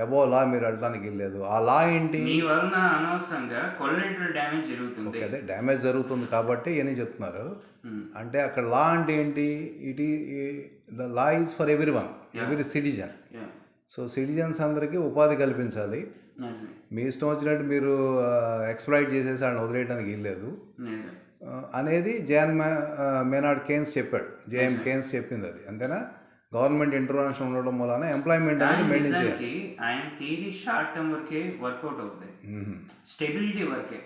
అబో లా మీరు అడ్డానికి వెళ్ళలేదు. ఆ లా ఏంటి? అనవసరంగా కొలాటరల్ డ్యామేజ్ జరుగుతుంది. అదే డ్యామేజ్ జరుగుతుంది కాబట్టి ఏమని చెప్తున్నారు అంటే అక్కడ లా అంటే ఏంటి? The law is for every citizen. So citizens అందరికీ ఉపాధి కల్పించాలి. మీ ఇష్టం వచ్చినట్టు మీరు ఎక్స్‌ప్లాయిట్ చేసేసి వాళ్ళని వదిలేయడానికి వీల్లేదు అనేది మేనార్డ్ కేన్స్ చెప్పాడు. జేఎం కేన్స్ చెప్పింది అది, అంతేనా? గవర్నమెంట్ ఇంటర్వెన్షన్ ఉండడం వలన ఎంప్లాయ్మెంట్ అనేది మెయింటైన్ చేయాలి. ఆయన థియరీ షార్ట్ టర్మ్ వరకే వర్కౌట్ అవుతుంది, స్టెబిలిటీ వరకే,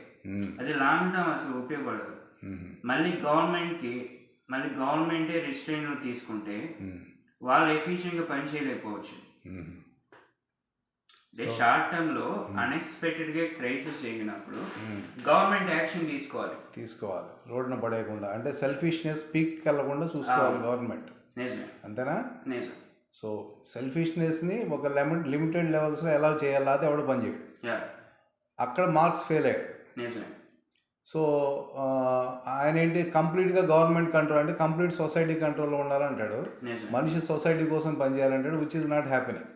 అది లాంగ్ టర్మ్ అసలు ఉపయోగపడదు. మళ్ళీ గవర్నమెంటే రిస్ట్రెయిన్ తీసుకుంటే వాళ్ళు ఎఫిషియెంట్గా పని చేయలేకపోవచ్చు. షార్ట్ టర్మ్ లో అన్ఎక్స్పెక్టెడ్ గా క్రైసిస్ జరిగినప్పుడు గవర్నమెంట్ యాక్షన్ తీసుకోవాలి, రోడ్డున పడేయకుండా. అంటే సెల్ఫిష్నెస్ పీక్ వెళ్ళకుండా చూసుకోవాలి గవర్నమెంట్, అంతేనా? సో సెల్ఫిష్నెస్ని ఒక లిమిటెడ్ లెవెల్స్లో ఎలా చేయాలి అది ఎవడు పని చేయడు. అక్కడ మార్క్స్ ఫెయిల్ అయ్యాడు. సో ఆయన ఏంటి, కంప్లీట్గా గవర్నమెంట్ కంట్రోల్ అంటే కంప్లీట్ సొసైటీ కంట్రోల్లో ఉండాలంటాడు. మనిషి సొసైటీ కోసం పనిచేయాలంటాడు, which is not happening.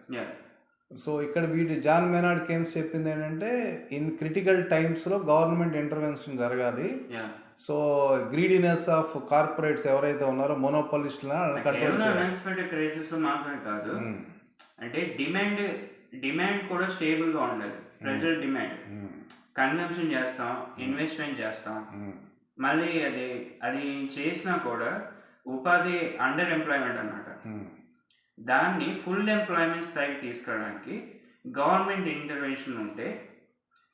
So ఇక్కడ జాన్ మెనార్డ్ కేన్స్ చెప్పింది ఏంటంటే ఇన్ క్రిటికల్ టైమ్స్లో గవర్నమెంట్ ఇంటర్వెన్షన్ జరగాలి. Yeah so greediness of corporates ఎవరైతే ఉన్నారో మొనోపాలిస్టులను కంట్రోల్ కేవలం అన్ఎక్స్పెక్టెడ్ క్రైసిస్లో మాత్రమే కాదు, అంటే డిమాండ్ కూడా స్టేబుల్గా ఉండాలి. ప్రజల డిమాండ్, కన్జంప్షన్ చేస్తాం, ఇన్వెస్ట్మెంట్ చేస్తాం, మళ్ళీ అది చేసినా కూడా ఉపాధి అండర్ ఎంప్లాయ్మెంట్ అన్నమాట. దాన్ని ఫుల్ ఎంప్లాయ్మెంట్ స్థాయికి తీసుకురావడానికి గవర్నమెంట్ ఇంటర్వెన్షన్ ఉంటే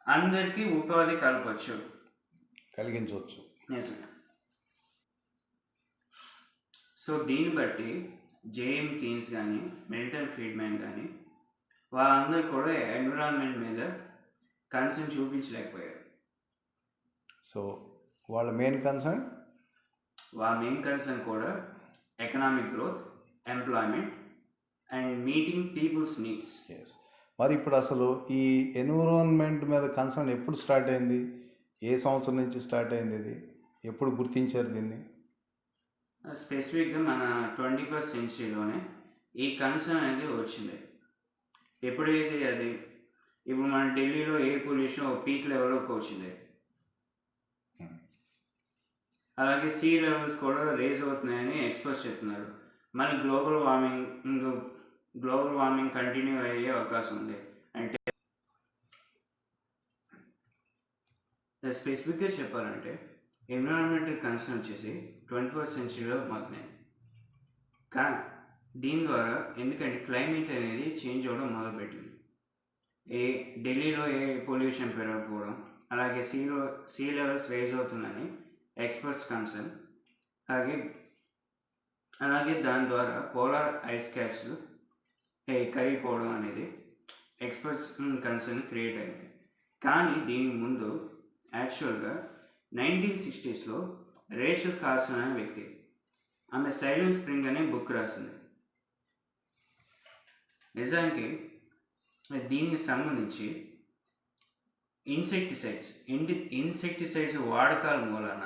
అందరికీ ఉపాధి కలిగించవచ్చు. నిజంగా. సో దీన్ని బట్టి జేఎం కీన్స్ కానీ మిల్టన్ ఫ్రీడ్మెన్ కానీ వాళ్ళందరూ కూడా ఎన్విరాన్మెంట్ మీద కన్సర్న్ చూపించలేకపోయారు. సో వాళ్ళ మెయిన్ కన్సర్న్ కూడా economic growth, employment and meeting people's needs. మరి ఇప్పుడు అసలు ఈ ఎన్విరాన్మెంట్ మీద కన్సర్న్ ఎప్పుడు స్టార్ట్ అయింది? ఏ సంవత్సరం నుంచి స్టార్ట్ అయింది? ఇది ఎప్పుడు గుర్తించారు దీన్ని? స్పెసిఫిక్గా మన 21st సెంచరీలోనే ఈ కన్సర్న్ అనేది వచ్చింది. ఎప్పుడైతే ఇప్పుడు మన ఢిల్లీలో ఎయిర్ పొల్యూషన్ ఒక పీక్ లెవెల్లోకి వచ్చింది, అలాగే సీ లెవెల్స్ కూడా రేజ్ అవుతున్నాయని ఎక్స్పర్ట్స్ చెప్తున్నారు. మళ్ళీ గ్లోబల్ వార్మింగ్ కంటిన్యూ అయ్యే అవకాశం ఉంది. అంటే స్పెసిఫిక్గా చెప్పాలంటే ఎన్విరాన్మెంటల్ కన్సర్న్ వచ్చేసి 21st సెంచరీలో మొదలైంది. కానీ దీని ద్వారా ఎందుకంటే క్లైమేట్ అనేది చేంజ్ అవ్వడం మొదలుపెట్టింది. ఢిల్లీలో పొల్యూషన్ పెరగకపోవడం, అలాగే సీ లెవెల్స్ రేజ్ అవుతుందని ఎక్స్పర్ట్స్ కన్సర్న్, అలాగే దాని ద్వారా పోలార్ ఐస్ క్యాప్స్ కరిగిపోవడం అనేది ఎక్స్పర్ట్స్ కన్సర్న్ క్రియేట్ అయింది. కానీ దీనికి ముందు యాక్చువల్గా 1960sలో రేచల్ కార్సన్ అనే వ్యక్తి, ఆమె సైలెంట్ స్ప్రింగ్ అనే బుక్ రాసింది. నిజానికి దీనికి సంబంధించి ఇన్సెక్టిసైడ్స్ వాడకాల మూలన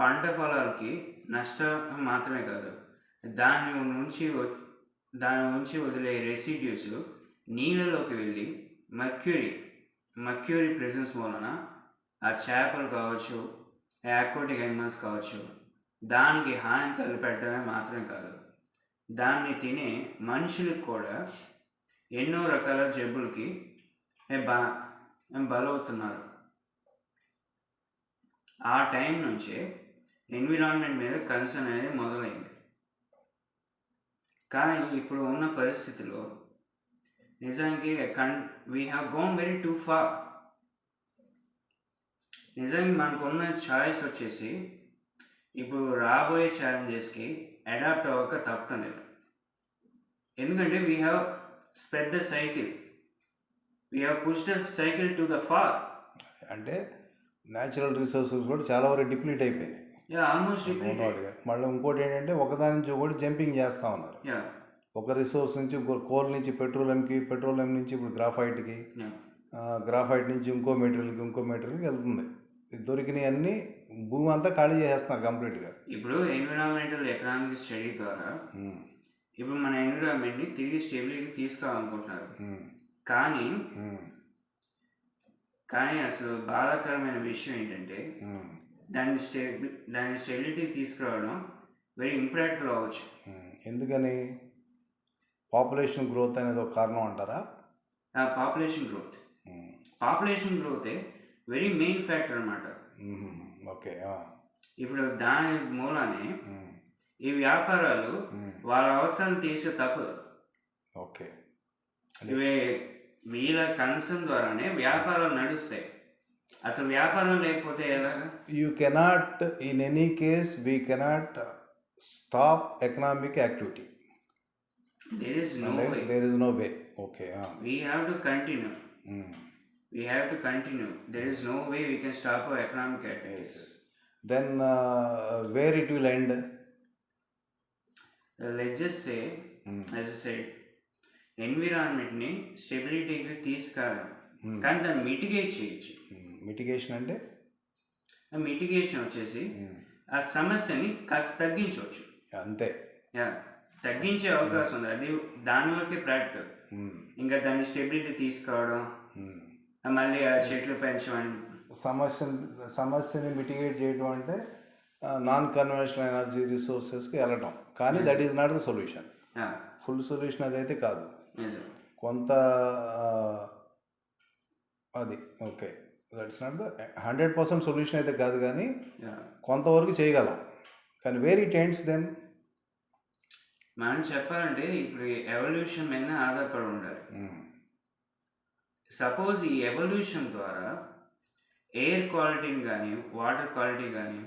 పంట పొలాలకి నష్టం మాత్రమే కాదు, దాని నుంచి వదిలే రెసిడ్యూస్ నీళ్ళలోకి వెళ్ళి మర్క్యూరీ ప్రెజెన్స్ మూలన ఆ చేపలు కావచ్చు, ఆక్వాటిక్ యానిమల్స్ కావచ్చు, దానికి హాని తలపెట్టడమే మాత్రమే కాదు, దాన్ని తినే మనుషులకు కూడా ఎన్నో రకాల జబ్బులకి బలవుతున్నారు. ఆ టైం నుంచే ఎన్విరాన్మెంట్ మీద కన్సర్న్ అనేది మొదలైంది. కానీ ఇప్పుడు ఉన్న పరిస్థితిలో నిజానికి we have gone very too far. నిజానికి మనకున్న చాయిస్ వచ్చేసి ఇప్పుడు రాబోయే ఛాలెంజెస్కి అడాప్ట్ అవ్వక తప్పటం లేదు. ఎందుకంటే we have spread the cycle, we have push the cycle to the far. అంటే న్యాచురల్ రిసోర్సెస్ కూడా చాలా వరకు డిప్లీట్ అయిపోయినాయి. ఆల్మోస్ట్ మళ్ళీ ఇంకోటి ఏంటంటే ఒకదాని నుంచి ఒకటి జంపింగ్ చేస్తూ ఉన్నారు. ఒక రిసోర్స్ నుంచి కోల్ నుంచి పెట్రోలియం నుంచి ఇప్పుడు గ్రాఫైట్కి, గ్రాఫైట్ నుంచి ఇంకో మెటీరియల్కి వెళ్తుంది. దొరికినవి అన్నీ భూమి అంతా ఖాళీ చేసేస్తున్నారు కంప్లీట్గా. ఇప్పుడు ఎన్విరాన్మెంటల్ ఎకనామిక్ స్టడీ ద్వారా ఇప్పుడు మన ఎన్విరాన్మెంట్ని తిరిగి స్టెబిలిటీ తీసుకురావాలనుకుంటున్నారు. కానీ అసలు బాధాకరమైన విషయం ఏంటంటే దాన్ని స్టెబిలిటీ తీసుకురావడం వెరీ ఇంపాక్ట్ఫుల్ అవ్వచ్చు. ఎందుకని? పాపులేషన్ గ్రోత్ అనేది ఒక కారణం అంటారా? పాపులేషన్ గ్రోతే వెరీ మెయిన్ ఫ్యాక్టర్ అన్నమాట. ఓకే. ఇప్పుడు దాని మూలానే ఈ వ్యాపారాలు వాళ్ళ అవసరాలు తీసే తప్పదు. ఓకే. వీళ్ళ కన్సర్న్ ద్వారానే వ్యాపారాలు నడుస్తాయి. అసలు వ్యాపారం లేకపోతే ఎలాగా? You cannot in any case we cannot stop economic activity. There is no way. Okay. We have to continue. There is no way we can stop our economic activities. Yes. Then where it will end? Let's just say, as I said, ఎన్విరాన్మెంట్ని స్టెబిలిటీకి తీసుకురాలి, కానీ దాన్ని mitigate చేయొచ్చు. Mitigation అంటే mitigation వచ్చేసి ఆ సమస్యని కాస్త తగ్గించవచ్చు. అంతే. తగ్గించే అవకాశం ఉంది. అది దాని వరకే ప్రాక్టికల్. ఇంకా దాన్ని స్టెబిలిటీ తీసుకురావడం, మళ్ళీ ఆ చెట్లు పెంచడం. సమస్యని మిటిగేట్ చేయడం అంటే నాన్ కన్వెన్షనల్ ఎనర్జీ రిసోర్సెస్కి వెళ్ళటం, కానీ that is not the solution. Full solution అదైతే కాదు. కొంత అది okay, that's not the 100% solution అయితే కాదు, కానీ కొంతవరకు చేయగలం. కానీ వేర్ ఇట్ ఎండ్స్ దెన్ మనం చెప్పాలంటే ఇప్పుడు ఎవల్యూషన్ మీద ఆధారపడి ఉండాలి. సపోజ్ ఈ ఎవల్యూషన్ ద్వారా ఎయిర్ క్వాలిటీని కానీ వాటర్ క్వాలిటీ కానీ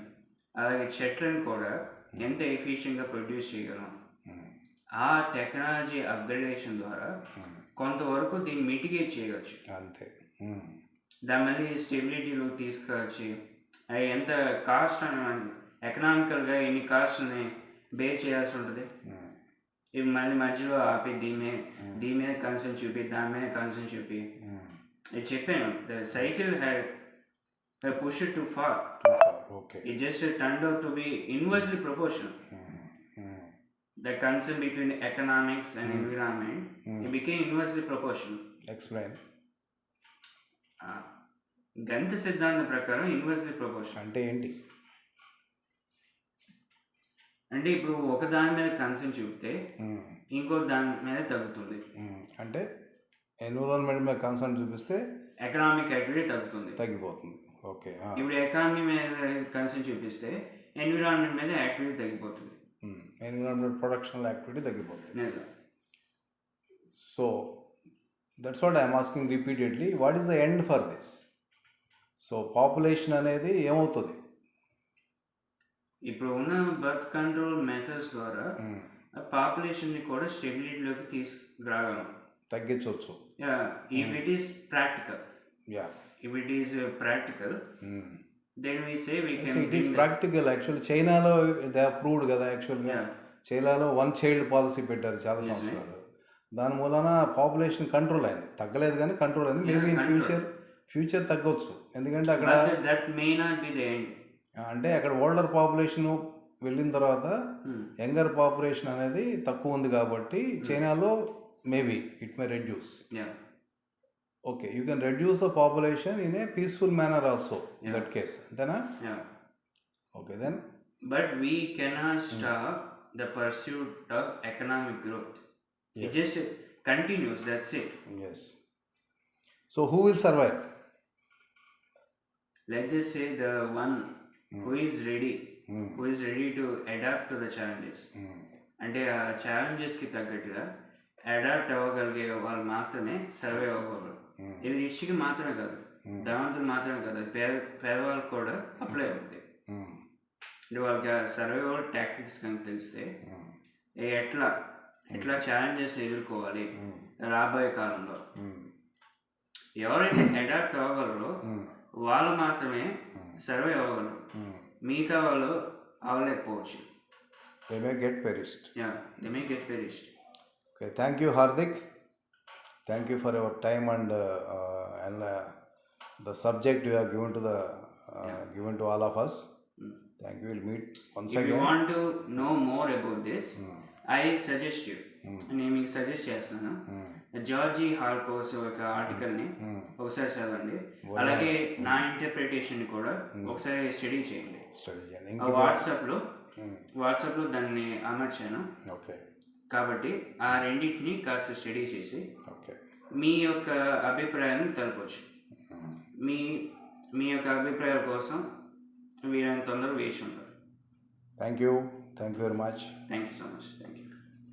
అలాగే చెట్లను కూడా ఎంత ఎఫిషియెంట్గా ప్రొడ్యూస్ చేయగలం, ఆ టెక్నాలజీ అప్గ్రేడేషన్ ద్వారా కొంతవరకు దీన్ని మిటిగేట్ చేయవచ్చు. అంతే. దాని మళ్ళీ స్టెబిలిటీలో తీసుకొచ్చి అది ఎంత కాస్ట్ అని ఎకనామికల్గా ఎన్ని కాస్ట్ని బేర్ చేయాల్సి ఉంటుంది. ఇవి మళ్ళీ మధ్యలో ఆపి దీని మీద కన్సర్న్ చూపి దాని మీద కన్సర్న్ చూపి ఇది చెప్పాను. The cycle had pushed too far. Okay. It just turned out to be inversely proportional. The concern between economics and environment, it became inversely proportional. Explain. గణిత సిద్ధాంతం ప్రకారం ఇన్వర్స్లీ ప్రపోర్షనల్ అంటే ఏంటి? అంటే ఇప్పుడు ఒక దాని మీద కన్సర్న్ చూపితే ఇంకో దాని మీద తగ్గుతుంది. అంటే ఎన్విరాన్మెంట్ మీద కన్సర్న్ చూపిస్తే ఎకనామిక్ యాక్టివిటీ తగ్గిపోతుంది. ఓకే. ఇప్పుడు ఎకానమీ మీద కన్సర్న్ చూపిస్తే ఎన్విరాన్మెంట్ మీద యాక్టివిటీ తగ్గిపోతుంది. ఎన్విరాన్మెంట్ ప్రొడక్షన్ యాక్టివిటీ తగ్గిపోతుంది. So that's what I'm asking repeatedly, what is the end for this? So population అనేది ఏమవుతుంది? ఇప్పుడు ఉన్న బర్త్ కంట్రోల్ మెథడ్స్ ద్వారా పాపులేషన్ని కూడా స్టెబిలిటీలోకి తీసుకురాగలం, తగ్గించవచ్చు. If it is practical. If it is practical, then we say we can. It is practical. Actually, చైనాలో they have proved కదా. యాక్చువల్గా చైనాలో 1 child పాలసీ పెట్టారు చాలా సంవత్సరాలు. దాని మూలన పాపులేషన్ కంట్రోల్ అయింది, తగ్గలేదు కానీ కంట్రోల్ అయింది. మేబీ ఇన్ ఫ్యూచర్ తగ్గవచ్చు, ఎందుకంటే అక్కడ that may not be the end. అంటే అక్కడ ఓల్డర్ పాపులేషన్ వెళ్ళిన తర్వాత యంగర్ పాపులేషన్ అనేది తక్కువ ఉంది కాబట్టి చైనాలో maybe it may reduce. Okay, you can reduce the population in a peaceful manner also in that case. Then, okay, then. But we cannot stop the pursuit of economic growth. Yes. It just continues, that's it. Yes. So, who will survive? Let's just say the one who is ready to adapt to the challenges. అంటే ఆ ఛాలెంజెస్కి తగ్గట్టుగా adapt అవ్వగలిగే వాళ్ళు మాత్రమే survive అవ్వగలరు. ఇది రిష్కి మాత్రమే కాదు, ధనవంతులు మాత్రమే కాదు, పేదవాళ్ళకి కూడా అప్లై అవుతుంది. అంటే వాళ్ళకి సర్వైవల్ టాక్టిక్స్ కనుక తెలిస్తే ఎట్లా ఛాలెంజెస్ ఎదుర్కోవాలి రాబోయే కాలంలో, ఎవరైతే అడాప్ట్ అవ్వగలరో వాళ్ళు మాత్రమే సర్వైవ్ అవ్వగలరు, మిగతా వాళ్ళు అవ్వలేకపోవచ్చు. They may get perished. They may get perished. Okay, thank you, Hardik. Thank you for your time and the subject you have given to all of us. Thank you. We'll meet once again. If you want to know more about this, I suggest you. నేను మీకు suggest చేస్తాను, Georgie హార్కోస్ ఒక ఆర్టికల్ని ఒకసారి చదవండి, అలాగే నా interpretation కూడా ఒకసారి స్టడీ చేయండి. వాట్సాప్లో దాన్ని అమర్చాను. కాబట్టి ఆ రెండింటిని కాస్త స్టడీ చేసి మీ యొక్క అభిప్రాయాన్ని తెలపవచ్చు. మీ యొక్క అభిప్రాయాల కోసం వీరంత తొందరగా వేసి ఉంటారు. Thank you very much. Thank you so much.